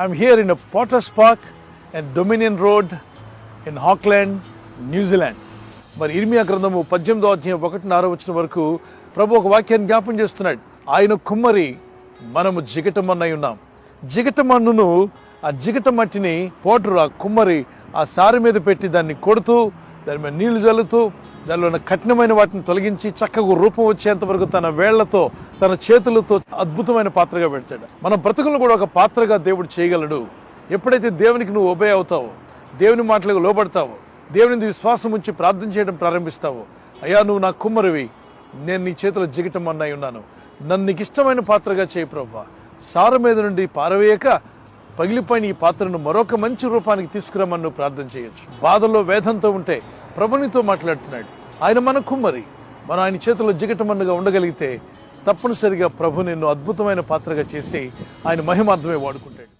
I'm here in a Potters Park and Dominion Road in Auckland, New Zealand. మరి ఇర్మియా గ్రంథము 18వ అధ్యాయం 1-6 వచనం వరకు ప్రభు ఒక వాక్యాన్ని జ్ఞాపం చేస్తున్నాడు. ఆయన కుమ్మరి, మనము జిగటమన్నై ఉన్నాం. జిగటమన్నును, ఆ జిగట మట్టిని పోటరు, ఆ కుమ్మరి ఆ సారి మీద పెట్టి దాన్ని కొడుతూ, దాని మీద నీళ్లు జల్లుతూ, దానిలో ఉన్న కఠినమైన వాటిని తొలగించి చక్కగా రూపం వచ్చేంత వరకు తన వేళ్లతో, తన చేతులతో అద్భుతమైన పాత్రగా పెడతాడు. మన బ్రతుకులను కూడా ఒక పాత్రగా దేవుడు చేయగలడు. ఎప్పుడైతే దేవునికి నువ్వు ఒబే అవుతావో, దేవుని మాటలకు లోబడతావో, దేవుని విశ్వాసం ఉంచి ప్రార్థన చేయడం ప్రారంభిస్తావో, అయ్యా నువ్వు నా కుమ్మరివి, నేను నీ చేతిలో జిగటమన్నై ఉన్నాను, నన్ను నీకు ఇష్టమైన పాత్రగా చేయి ప్రభువా. సారు మీద నుండి పారవేయక పగిలిపోయిన ఈ పాత్రను మరొక మంచి రూపానికి తీసుకురమ్మని నువ్వు ప్రార్థన చేయొచ్చు. బాధల్లో వేదంతో ఉంటే ప్రభునితో మాట్లాడుతున్నాడు. ఆయన మన కుమ్మరి, మనం ఆయన చేతిలో జిగటమన్నుగా ఉండగలిగితే తప్పనిసరిగా ప్రభు నిన్ను అద్భుతమైన పాత్రగా చేసి ఆయన మహిమార్థమే వాడుకుంటాడు.